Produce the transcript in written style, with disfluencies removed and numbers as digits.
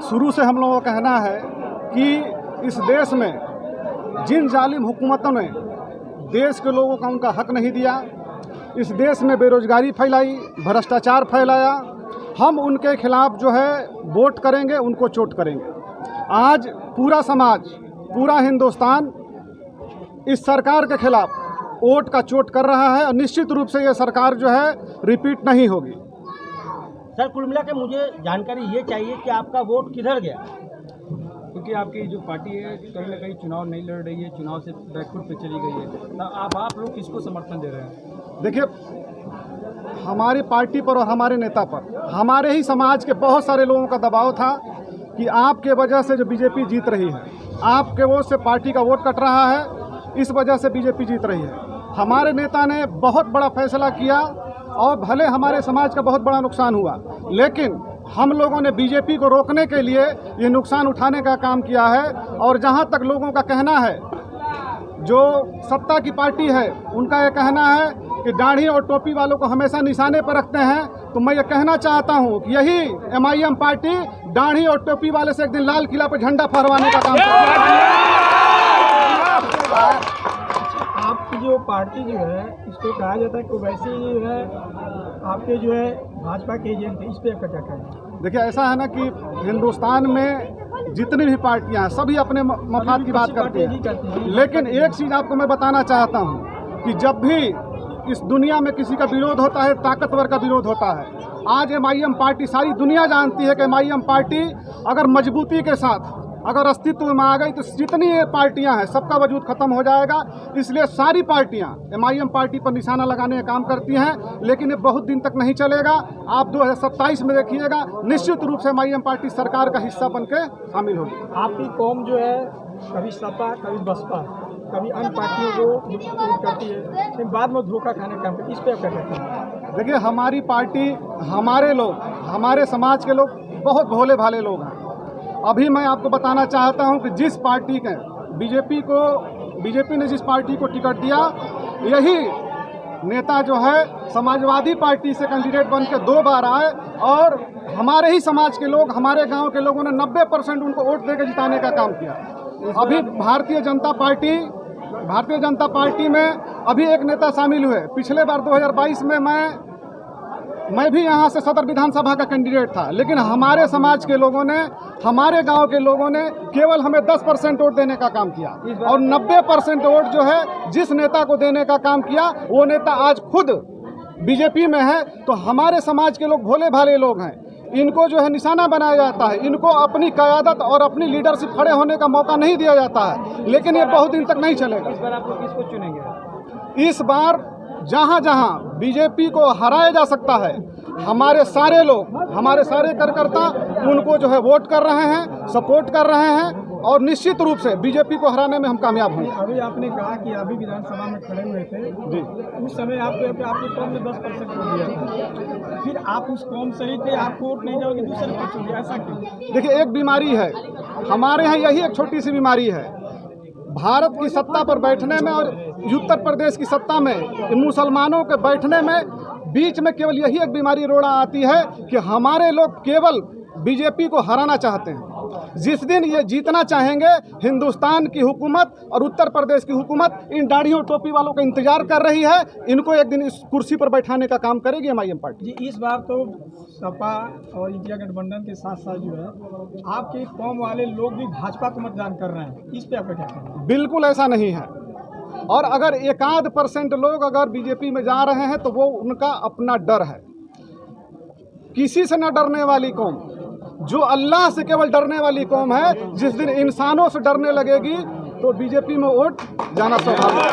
शुरू से हम लोगों का कहना है कि इस देश में जिन जालिम हुकूमतों ने देश के लोगों का उनका हक नहीं दिया, इस देश में बेरोजगारी फैलाई, भ्रष्टाचार फैलाया, हम उनके खिलाफ जो है वोट करेंगे, उनको चोट करेंगे। आज पूरा समाज, पूरा हिंदुस्तान इस सरकार के खिलाफ वोट का चोट कर रहा है और निश्चित रूप से ये सरकार जो है रिपीट नहीं होगी। सर, कुल मिला के मुझे जानकारी ये चाहिए कि आपका वोट किधर गया, क्योंकि आपकी जो पार्टी है कहीं ना कहीं चुनाव नहीं लड़ रही है, चुनाव से बैकफुट पे चली गई है। तो आप लोग किसको समर्थन दे रहे हैं? देखिए, हमारी पार्टी पर और हमारे नेता पर हमारे ही समाज के बहुत सारे लोगों का दबाव था कि आपके वजह से जो बीजेपी जीत रही है, आपके वोट से पार्टी का वोट कट रहा है, इस वजह से बीजेपी जीत रही है। हमारे नेता ने बहुत बड़ा फैसला किया और भले हमारे समाज का बहुत बड़ा नुकसान हुआ, लेकिन हम लोगों ने बीजेपी को रोकने के लिए ये नुकसान उठाने का काम किया है। और जहां तक लोगों का कहना है, जो सत्ता की पार्टी है उनका ये कहना है कि दाढ़ी और टोपी वालों को हमेशा निशाने पर रखते हैं, तो मैं ये कहना चाहता हूं कि यही MIM पार्टी दाढ़ी और टोपी वाले से एक दिन लाल किला पर झंडा फहराने का काम करेगी। आपकी जो पार्टी जो है, इसको कहा जाता है कि वैसे ही जो है आपके जो है भाजपा के एजेंट है, इस पर आपका क्या कहना है? देखिए, ऐसा है ना कि हिंदुस्तान में जितनी भी पार्टियां हैं सभी अपने मफाद की बात करती हैं, लेकिन एक चीज़ आपको मैं बताना चाहता हूं कि जब भी इस दुनिया में किसी का विरोध होता है, ताकतवर का विरोध होता है। आज MIM पार्टी, सारी दुनिया जानती है कि MIM पार्टी अगर मजबूती के साथ अगर अस्तित्व में आ गई तो जितनी ये पार्टियां हैं सबका वजूद खत्म हो जाएगा। इसलिए सारी पार्टियां MIM पार्टी पर निशाना लगाने का काम करती हैं, लेकिन ये बहुत दिन तक नहीं चलेगा। आप 2027 में देखिएगा, निश्चित रूप से MIM पार्टी सरकार का हिस्सा बन के शामिल होगी। आपकी कौम जो है कभी सपा, कभी बसपा, कभी अन्य पार्टियों को वोट करती है, लेकिन बाद में धोखा खाने का काम करती है, इस पर आप क्या कहते हैं? देखिए, हमारी पार्टी, हमारे लोग, हमारे समाज के लोग बहुत भोले भाले लोग हैं। अभी मैं आपको बताना चाहता हूं कि जिस पार्टी के बीजेपी ने जिस पार्टी को टिकट दिया, यही नेता जो है समाजवादी पार्टी से कैंडिडेट बन के 2 बार आए और हमारे ही समाज के लोग, हमारे गांव के लोगों ने 90% उनको वोट देकर जिताने का काम किया। अभी भारतीय जनता पार्टी में अभी एक नेता शामिल हुए। पिछले बार 2022 में मैं भी यहाँ से सदर विधानसभा का कैंडिडेट था, लेकिन हमारे समाज के लोगों ने, हमारे गांव के लोगों ने केवल हमें 10% वोट देने का काम किया और 90% वोट जो है जिस नेता को देने का काम किया वो नेता आज खुद बीजेपी में है। तो हमारे समाज के लोग भोले भाले लोग हैं, इनको जो है निशाना बनाया जाता है, इनको अपनी क़यादत और अपनी लीडरशिप खड़े होने का मौका नहीं दिया जाता है, लेकिन ये बहुत दिन तक नहीं चलेगा। इस बार आप लोग किसको चुनेंगे? इस बार जहां जहां बीजेपी को हराया जा सकता है, हमारे सारे लोग, हमारे सारे कार्यकर्ता उनको जो है वोट कर रहे हैं, सपोर्ट कर रहे हैं और निश्चित रूप से बीजेपी को हराने में हम कामयाब होंगे। अभी आपने कहा कि अभी विधानसभा में खड़े हुए थे जी, उस समय आपके कौम ने 10% वोट दिया था, फिर आप उस कौम से ही थे, आपको वोट नहीं जाओगे, दूसरे पक्ष हो गया, ऐसा क्यों? देखिए, एक बीमारी है हमारे यहाँ, यही एक छोटी सी बीमारी है। भारत की सत्ता पर बैठने में और उत्तर प्रदेश की सत्ता में मुसलमानों के बैठने में बीच में केवल यही एक बीमारी रोड़ा आती है कि हमारे लोग केवल बीजेपी को हराना चाहते हैं। जिस दिन ये जीतना चाहेंगे, हिंदुस्तान की हुकूमत और उत्तर प्रदेश की हुकूमत इन दाढ़ियों टोपी वालों का इंतजार कर रही है। इनको एक दिन इस कुर्सी पर बैठाने का काम करेगी MIM पार्टी जी। इस बार तो सपा और इंडिया गठबंधन के साथ साथ जो है आपके कौम वाले लोग भी भाजपा को मतदान कर रहे हैं, इस पे आपका क्या कहना है? बिल्कुल ऐसा नहीं है, और अगर 1-8% लोग अगर बीजेपी में जा रहे हैं तो वो उनका अपना डर है। किसी से न डरने वाली कौम, जो अल्लाह से केवल डरने वाली कौम है, जिस दिन इंसानों से डरने लगेगी तो बीजेपी में वोट जाना स्वाभाविक है।